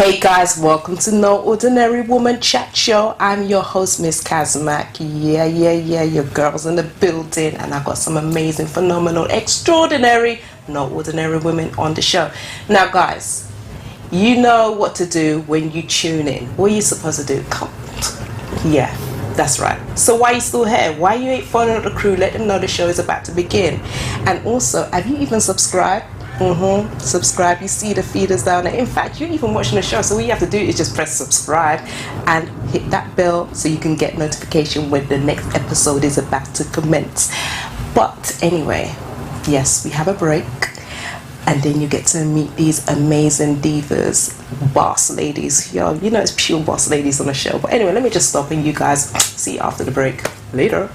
Hey guys, welcome to No Ordinary Woman Chat Show. I'm your host, Miss Kazmak. Yeah, your girl's in the building, and I got some amazing, phenomenal, extraordinary, no ordinary women on the show. Now guys, you know what to do when you tune in. What are you supposed to do? Come. Yeah, that's right. So why are you still here? Why you ain't following up the crew? Let them know the show is about to begin. And also, have you even subscribed? Subscribe. You see the feeders down there. In fact, you're even watching the show, so all you have to do is just press subscribe and hit that bell so you can get notification when the next episode is about to commence. But anyway, yes, we have a break, and then you get to meet these amazing divas, boss ladies. Yo, you know it's pure boss ladies on the show. But anyway, let me just stop and you guys see you after the break. Later.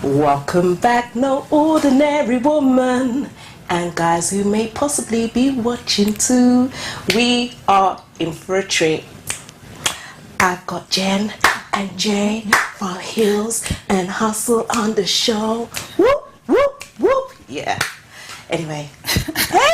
Welcome back, No Ordinary Woman, and guys who may possibly be watching too. We are in for a treat. I've got Jen and Jay from Hills and Hustle on the show. Whoop, whoop, whoop. Yeah. Anyway. Hey!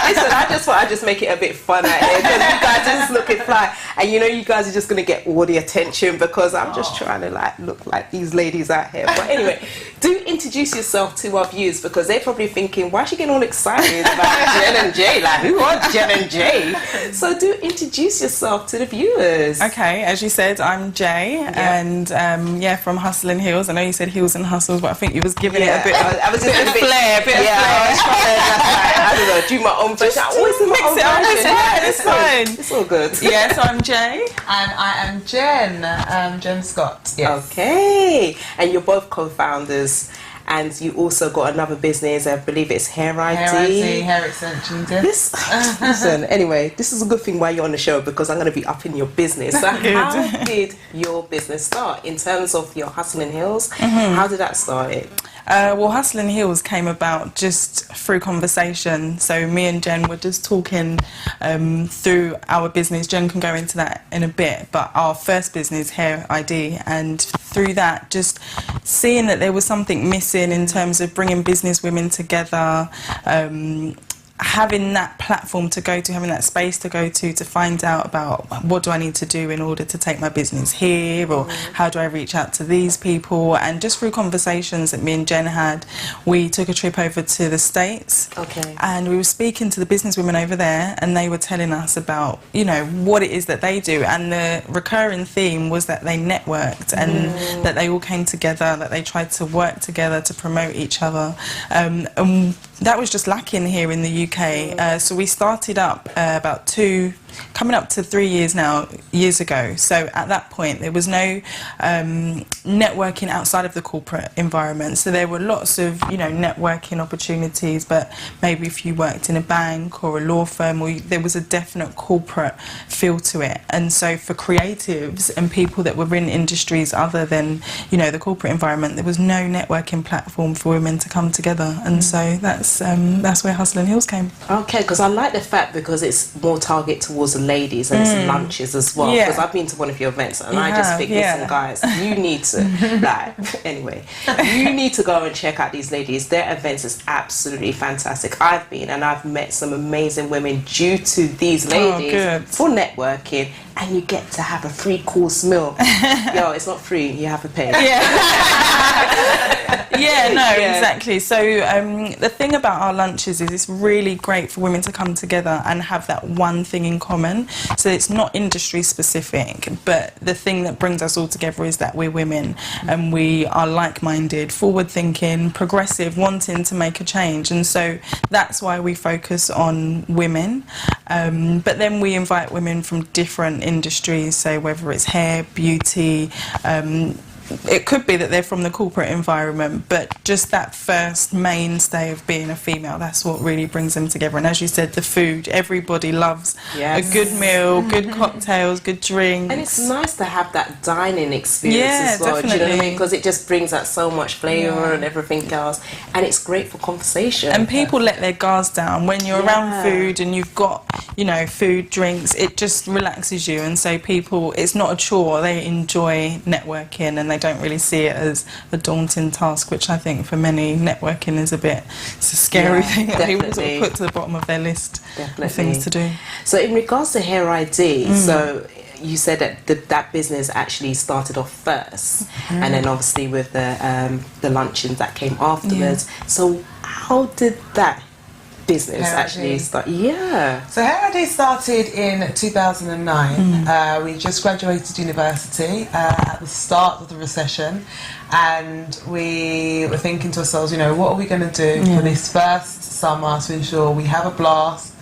Listen, I just thought I'd just make it a bit fun out here because you guys are just looking fly. And you know you guys are just going to get all the attention because I'm just trying to like look like these ladies out here. But anyway, do introduce yourself to our viewers because they're probably thinking, why is she getting all excited about Jen and Jay? Like, who are Jen and Jay? So do introduce yourself to the viewers. Okay, as you said, I'm Jay, and from Hustle and Hills. I know you said Hills and Hustles, but I think you was giving it a bit of I was just a flair, a bit of flair. I don't know, do my own version. I always do my own version. It's fine. It's all good. Yeah, so I'm Jay. And I am Jen, Jen Scott. Yes. Okay, and you're both co-founders, and you also got another business. I believe it's Hair ID. Hair extensions. Listen, anyway, this is a good thing while you're on the show because I'm going to be up in your business. So how did your business start in terms of your Hustle and Hills? How did that start? Well, Hustle and Hills came about just through conversation. So me and Jen were just talking through our business. Jen can go into that in a bit, but our first business, Hair ID, and through that, just seeing that there was something missing in terms of bringing business women together, having that platform to go to, having that space to go to find out about what do I need to do in order to take my business here, or how do I reach out to these people. And just through conversations that me and Jen had, we took a trip over to the States. Okay. And we were speaking to the business women over there, and they were telling us about, you know, what it is that they do. And the recurring theme was that they networked and that they all came together, that they tried to work together to promote each other. And that was just lacking here in the UK. So we started up about coming up to 3 years ago. So at that point there was no networking outside of the corporate environment. So there were lots of, you know, networking opportunities, but maybe if you worked in a bank or a law firm, or there was a definite corporate feel to it. And so for creatives and people that were in industries other than, you know, the corporate environment, there was no networking platform for women to come together. And so that's where Hustle and Hills came. Okay, because I like the fact because it's more target towards the ladies and it's lunches as well. Because I've been to one of your events and I just think, listen guys, you need to you need to go and check out these ladies. Their events is absolutely fantastic. I've been and I've met some amazing women due to these ladies for networking, and you get to have a 3-course meal. Yo, it's not free, you have to pay. Exactly. So the thing about our lunches is it's really great for women to come together and have that one thing in common. So it's not industry specific, but the thing that brings us all together is that we're women and we are like-minded, forward-thinking, progressive, wanting to make a change. And so that's why we focus on women. But then we invite women from different industries, so whether it's hair, beauty, it could be that they're from the corporate environment, but just that first mainstay of being a female, that's what really brings them together. And as you said, the food, everybody loves a good meal, good cocktails, good drinks. And it's nice to have that dining experience as well, definitely. do you know what I mean? Because it just brings out so much flavour and everything else, and it's great for conversation. And people let their guards down. When you're around food and you've got, you know, food, drinks, it just relaxes you. And so people, it's not a chore, they enjoy networking and they don't really see it as a daunting task, which I think for many networking is it's a scary thing that people sort of put to the bottom of their list of things to do. So in regards to Hair ID, so you said that that business actually started off first, and then obviously with the luncheons that came afterwards. So how did that business actually start? So Hair ID started in 2009. We just graduated university at the start of the recession, and we were thinking to ourselves, you know, what are we going to do for this first summer to ensure we have a blast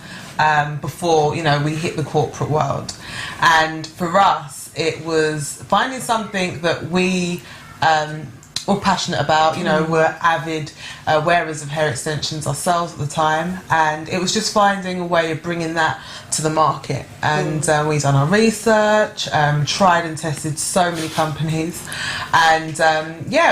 before, you know, we hit the corporate world. And for us, it was finding something that we were passionate about, you know, we're avid wearers of hair extensions ourselves at the time, and it was just finding a way of bringing that to the market. And we've done our research, tried and tested so many companies, and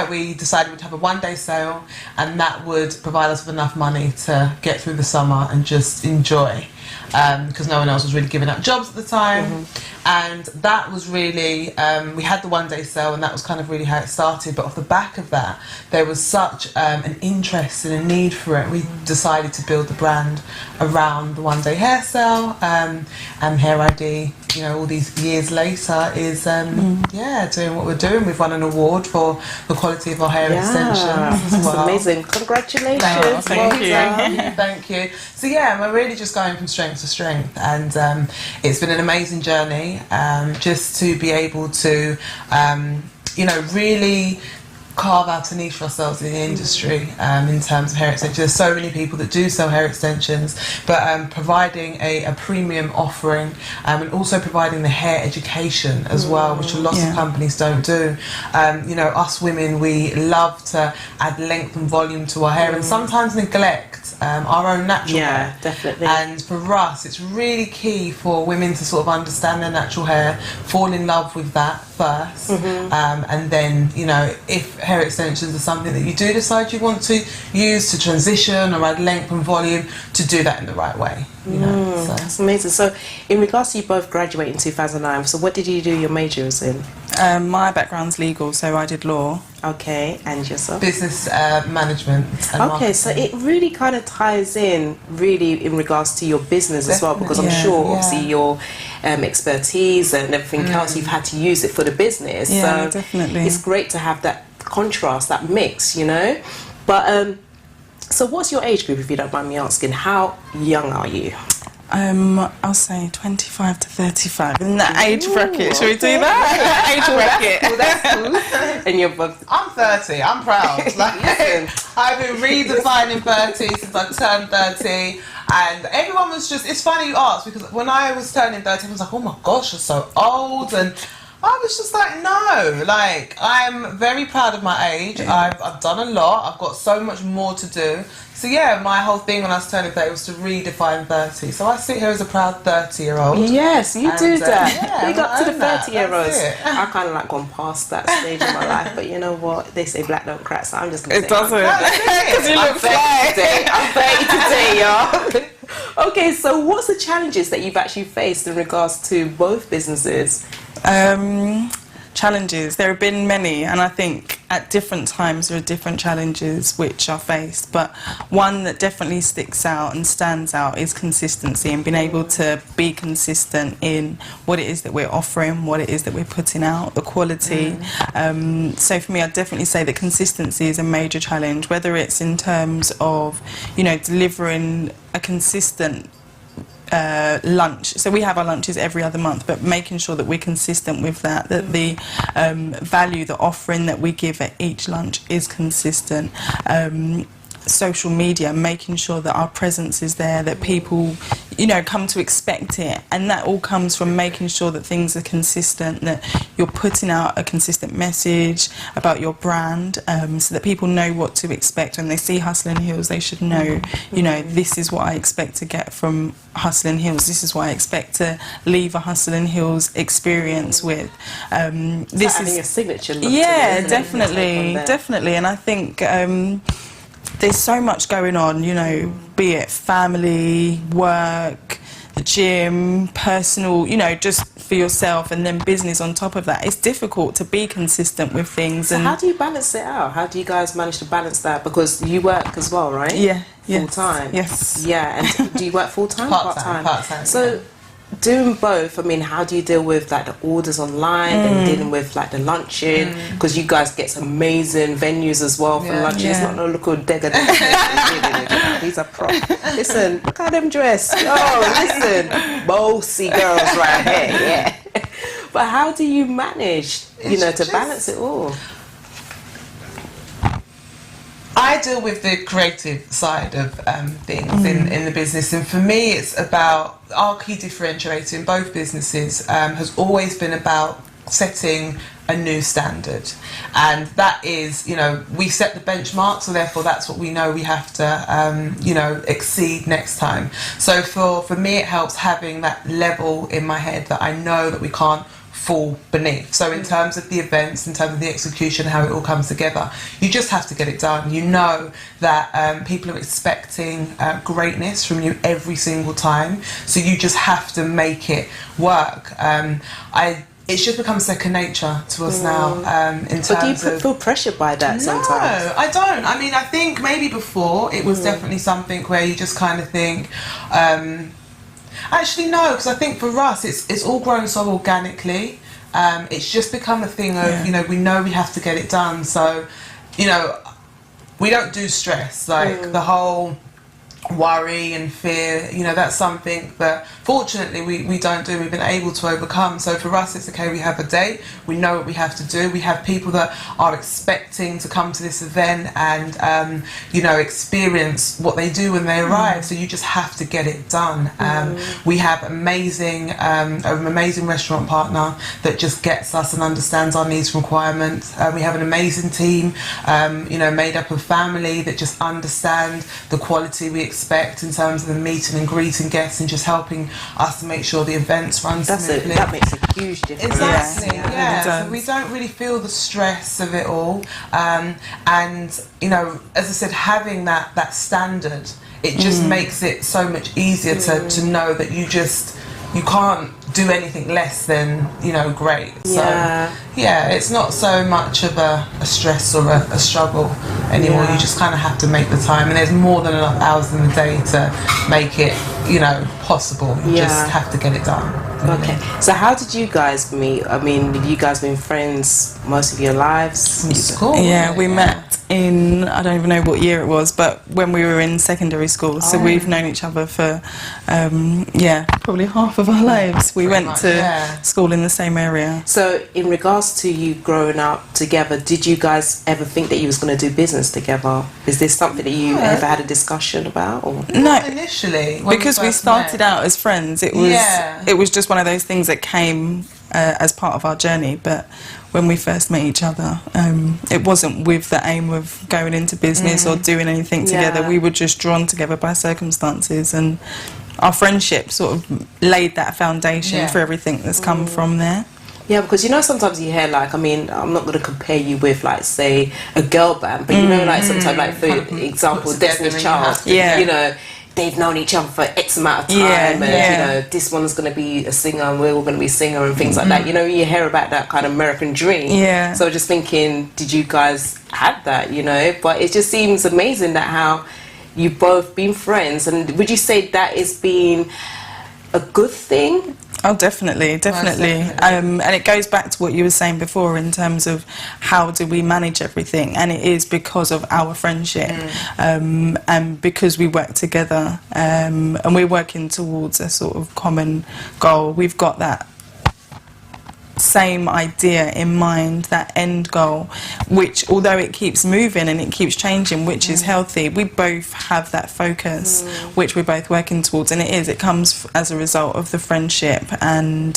we decided we'd have a one-day sale, and that would provide us with enough money to get through the summer and just enjoy. Because no one else was really giving up jobs at the time, and that was really, we had the one-day sale, and that was kind of really how it started. But off the back of that, there was such an interest and a need for it. We decided to build the brand around the one-day hair sale, and Hair ID, you know, all these years later is doing what we're doing. We've won an award for the quality of our hair extensions as well. That's amazing. Congratulations. Thank you. Thank you. So we're really just going from strength to strength, and it's been an amazing journey, just to be able to really carve out a niche for ourselves in the industry in terms of hair extensions. There's so many people that do sell hair extensions, but providing a premium offering, and also providing the hair education as well, which a lot of companies don't do. Us women, we love to add length and volume to our hair and sometimes neglect our own natural hair. Definitely. And for us, it's really key for women to sort of understand their natural hair, fall in love with that first, and then, you know, if hair extensions are something that you do decide you want to use to transition or add length and volume, to do that in the right way. You know, so. That's amazing. So in regards to you both graduating in 2009, so what did you do your majors in? My background's legal, so I did law. Okay, and yourself? Business management and marketing. So it really kind of ties in really in regards to your business as well, because I'm sure obviously your expertise and everything else, you've had to use it for the business. Yeah, so definitely. It's great to have that contrast, that mix, you know. But so what's your age group, if you don't mind me asking? How young are you? I'll say 25 to 35 in that age bracket. Should we do that? Age bracket. Well, that's cool. And you're both. I'm 30. I'm proud. I've been redefining 30 since I turned 30. And everyone was just, it's funny you ask, because when I was turning 30, everyone was like, oh my gosh, you're so old. And I was just like, no, like, I'm very proud of my age. I've done a lot. I've got so much more to do. So my whole thing when I was turning 30 was to redefine 30. So I sit here as a proud 30-year-old. Yes, you do that. Yeah, Big up to the 30-year-olds. I I kind of like gone past that stage in my life, but you know what? They say black don't crack, so I'm just going to say It doesn't. Because you look fly. I'm 30 today, y'all. Okay, so what's the challenges that you've actually faced in regards to both businesses? challenges. There have been many, and I think at different times there are different challenges which are faced, but one that definitely sticks out and stands out is consistency, and being able to be consistent in what it is that we're offering, what it is that we're putting out, the quality. So for me, I'd definitely say that consistency is a major challenge, whether it's in terms of, you know, delivering a consistent lunch. So we have our lunches every other month, but making sure that we're consistent with that, that the value, the offering that we give at each lunch is consistent. Social media, making sure that our presence is there, that people, you know, come to expect it, and that all comes from making sure that things are consistent, that you're putting out a consistent message about your brand, so that people know what to expect. When they see Hustle and Heels, they should know, you know, this is what I expect to get from Hustle and Heels, this is what I expect to leave a Hustle and Heels experience with. This is a signature look. Yeah, definitely, and I think there's so much going on, you know, be it family, work, the gym, personal, you know, just for yourself, and then business on top of that. It's difficult to be consistent with things. So and how do you balance it out? How do you guys manage to balance that? Because you work as well, right? Yeah. Full time? Yes. Yeah, and do you work full time? Part-time. Part-time. So doing both, I mean, how do you deal with like the orders online and dealing with like the lunching? Because you guys get some amazing venues as well for lunches. It's not no local degger. These are pro. Listen, look how them dressed. Oh, listen, bossy girls right here. Yeah. But how do you manage, you know, to balance it all? I deal with the creative side of things in the business, and for me it's about our key differentiator in both businesses has always been about setting a new standard, and that is, you know, we set the benchmark, so therefore that's what we know we have to you know, exceed next time. So for me it helps having that level in my head that I know that we can't fall beneath. So in terms of the events, in terms of the execution, how it all comes together, you just have to get it done. You know that people are expecting greatness from you every single time, so you just have to make it work. It's just become second nature to us now. In terms but do you feel pressured by that sometimes? No, I don't. I mean, I think maybe before it was definitely something where you just kind of think, actually no, because I think for us it's all grown so organically. It's just become a thing of, you know, we know we have to get it done. So, you know, we don't do stress, like the whole worry and fear, you know, that's something that fortunately we don't do. We've been able to overcome. So for us it's okay, we have a date, we know what we have to do, we have people that are expecting to come to this event and you know, experience what they do when they arrive, so you just have to get it done. We have an amazing restaurant partner that just gets us and understands our needs and requirements. We have an amazing team, you know, made up of family that just understand the quality we expect in terms of the meeting and greeting guests and just helping us to make sure the events run smoothly. That makes a huge difference. Exactly, yeah. So we don't really feel the stress of it all. And, you know, as I said, having that standard, it just makes it so much easier to know that you can't do anything less than, you know, great. So yeah, it's not so much of a stress or a struggle anymore. You just kind of have to make the time, and there's more than enough hours in the day to make it, you know, possible. You just have to get it done. Okay, so how did you guys meet? I mean, have you guys been friends most of your lives? From school. Yeah, we met in, I don't even know what year it was, but when we were in secondary school. So we've known each other for, probably half of our lives. We went to school in the same area. So in regards to you growing up together, did you guys ever think that you was going to do business together? Is this something that you ever had a discussion about? Or? No, initially. Because we started out as friends. It was just one of those things that came as part of our journey. But when we first met each other, it wasn't with the aim of going into business or doing anything together. We were just drawn together by circumstances, and our friendship sort of laid that foundation for everything that's come from there. Yeah, because you know sometimes you hear, like, I mean, I'm not going to compare you with, like, say, a girl band, but you know, like sometimes, like, for example, Destiny's Child, you know, they've known each other for X amount of time, and you know, this one's going to be a singer and we're all going to be a singer and things like that. You know, you hear about that kind of American dream. Yeah. So just thinking, did you guys have that? You know, but it just seems amazing that how you've both been friends. And would you say that is being a good thing? Oh, definitely. And it goes back to what you were saying before in terms of how do we manage everything, and it is because of our friendship, and because we work together, and we're working towards a sort of common goal. We've got that same idea in mind, that end goal, which although it keeps moving and it keeps changing, which is healthy, we both have that focus which we're both working towards, and it comes as a result of the friendship and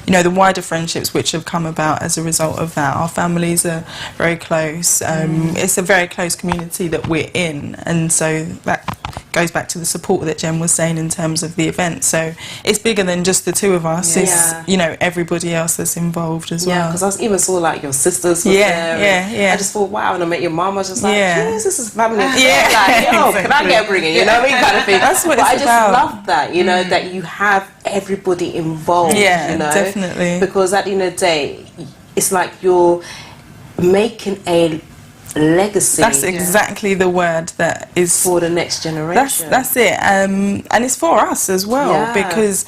you know, the wider friendships which have come about as a result of that. Our families are very close. It's a very close community that we're in, and so that goes back to the support that Jen was saying in terms of the event. So it's bigger than just the two of us. It's, you know, everybody else that's involved as well. Yeah, because I even saw like your sisters were there. I just thought, wow, and I met your mum, I was just like, yes, this is family. Like, yo, can I get a bringing? You know what I mean, kind of thing. That's what it's about. I just love that, you know, that you have everybody involved. Yeah, you know, definitely. Because at the end of the day, it's like you're making a legacy. That's exactly the word that is for the next generation. That's it, and it's for us as well, because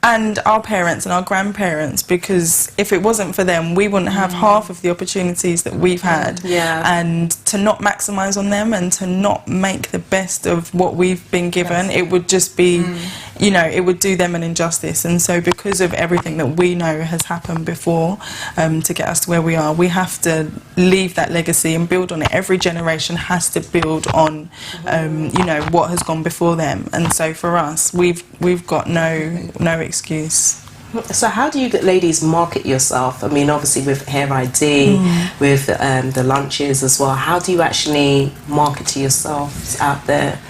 and our parents and our grandparents, because if it wasn't for them, we wouldn't have half of the opportunities that we've had. And to not maximise on them and to not make the best of what we've been given, it would just be, you know, it would do them an injustice. And so because of everything that we know has happened before, to get us to where we are, we have to leave that legacy and build on it. Every generation has to build on, you know, what has gone before them. And so for us, we've got no excuse. So how do you ladies market yourself? I mean, obviously with Hair ID, with the lunches as well, how do you actually market to yourselves out there?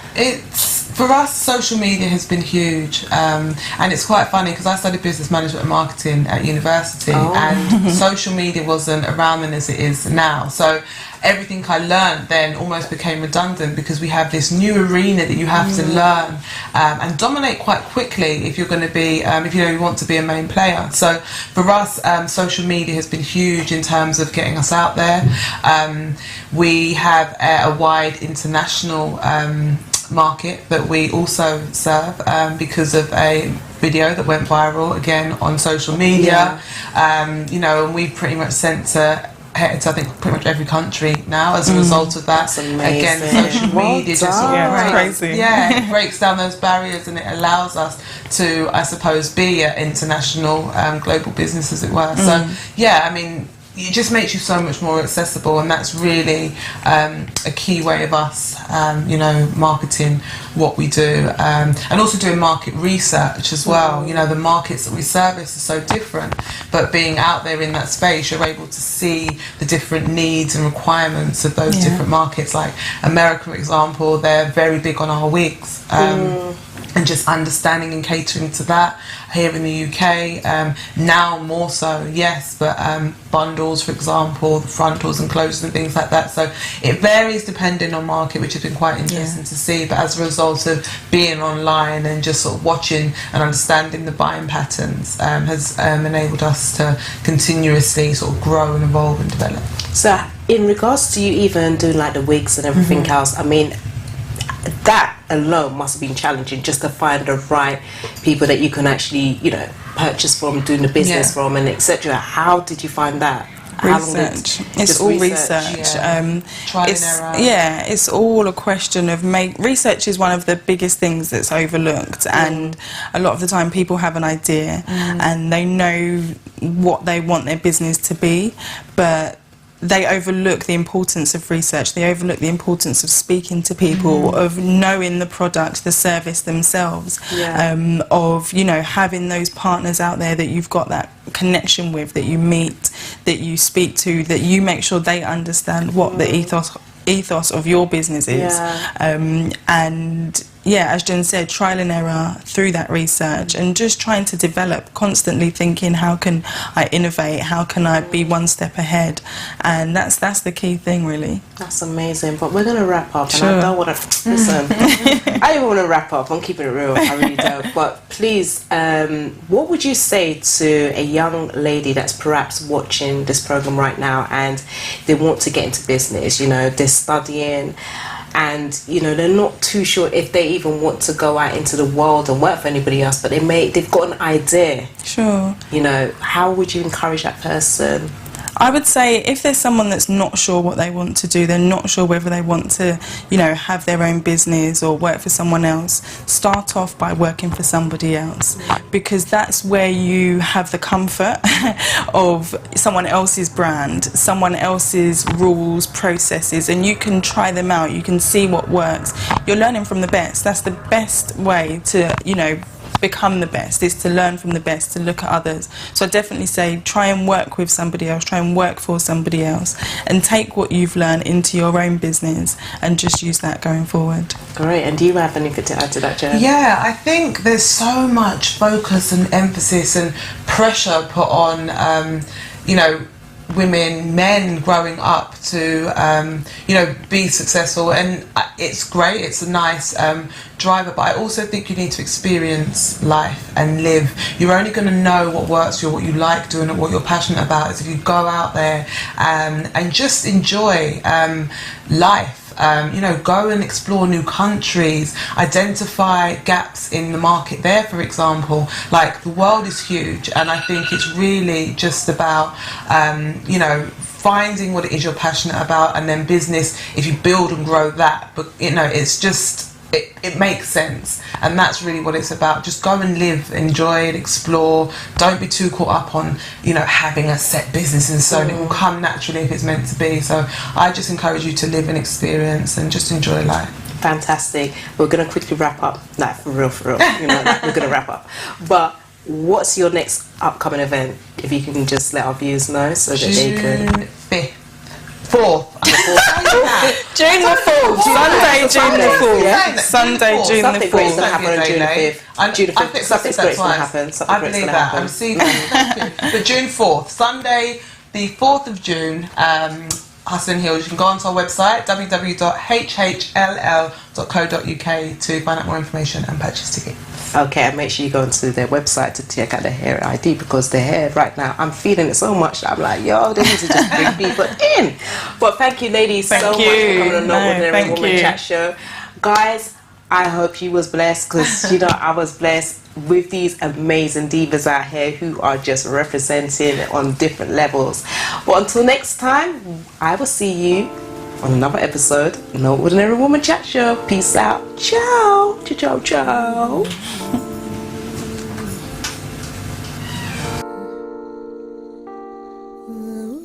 For us, social media has been huge, and it's quite funny because I studied business management and marketing at university, and social media wasn't around then as it is now. So everything I learned then almost became redundant because we have this new arena that you have to learn and dominate quite quickly if you're going to be, if you want to be a main player. So for us, social media has been huge in terms of getting us out there. We have a wide international market that we also serve because of a video that went viral again on social media. You know, and we pretty much sent to I think pretty much every country now as a result of that. Again, social media just breaks down those barriers, and it allows us to, I suppose, be an international global business, as it were. So yeah, I mean, it just makes you so much more accessible, and that's really a key way of us, you know, marketing what we do, and also doing market research as well. You know, the markets that we service are so different, but being out there in that space, you're able to see the different needs and requirements of those different markets. Like America, for example, they're very big on our wigs. And just understanding and catering to that. Here in the UK, now more so, yes, but bundles, for example, the frontals and closures and things like that. So it varies depending on market, which has been quite interesting to see. But as a result of being online and just sort of watching and understanding the buying patterns, has enabled us to continuously sort of grow and evolve and develop. So in regards to you even doing like the wigs and everything else, I mean, that alone must have been challenging, just to find the right people that you can actually, you know, purchase from, doing the business from, and etc. How did you find that? Research. It's all research. Trial and error. Yeah, it's all a question of research is one of the biggest things that's overlooked, and a lot of the time people have an idea and they know what they want their business to be, but they overlook the importance of research. They overlook the importance of speaking to people, of knowing the product, the service themselves, of, you know, having those partners out there that you've got that connection with, that you meet, that you speak to, that you make sure they understand what the ethos of your business is. And yeah, as Jen said, trial and error through that research, and just trying to develop, constantly thinking, how can I innovate, how can I be one step ahead, and that's the key thing, really. That's amazing. But we're going to wrap up, Sure. and I don't want to listen. I don't want to wrap up. I'm keeping it real. I really don't. But please, what would you say to a young lady that's perhaps watching this program right now and they want to get into business? You know, they're studying, and you know they're not too sure if they even want to go out into the world and work for anybody else, but they've got an idea. Sure. You know, how would you encourage that person? I would say if there's someone that's not sure what they want to do, they're not sure whether they want to, you know, have their own business or work for someone else, start off by working for somebody else, because that's where you have the comfort of someone else's brand, someone else's rules, processes, and you can try them out, you can see what works. You're learning from the best. That's the best way to, you know, become the best, is to learn from the best, to look at others. So I definitely say try and work with somebody else, try and work for somebody else, and take what you've learned into your own business and just use that going forward. Great. And do you have anything to add to that, Jen? Yeah, I think there's so much focus and emphasis and pressure put on, you know, women, men growing up to, you know, be successful, and it's great, it's a nice driver, but I also think you need to experience life and live. You're only going to know what works for you, what you like doing, and what you're passionate about is if you go out there and just enjoy life. You know, go and explore new countries, identify gaps in the market there, for example. Like, the world is huge, and I think it's really just about, you know, finding what it is you're passionate about, and then business, if you build and grow that. But, you know, it's just, it makes sense, and that's really what it's about. Just go and live, enjoy it, explore. Don't be too caught up on, you know, having a set business and so on. It will come naturally if it's meant to be. So I just encourage you to live and experience and just enjoy life. Fantastic. We're going to quickly wrap up. Like, for real. You know, like, we're going to wrap up. But what's your next upcoming event? If you can just let our viewers know so that they can... June 5th. 4th. June the 4th, Sunday, June the 4th. Yeah. Sunday, June the Something great's 4th. going to happen on June the 5th. June the 5th. Something great's going to happen. I believe that. I'm seeing but June 4th, Sunday, the 4th of June, Hustle Hills. You can go onto our website, www.hhll.co.uk, to find out more information and purchase tickets. Okay, and make sure you go onto their website to check out their hair ID, because their hair right now, I'm feeling it so much that I'm like, yo, they need to just bring people in. But thank you, ladies, so much for coming on No Ordinary Woman Chat Show. Guys, I hope you was blessed, because, you know, I was blessed with these amazing divas out here who are just representing on different levels. But until next time, I will see you on another episode, No Ordinary Woman Chat Show. Peace out. Ciao. Ciao, ciao. Ooh.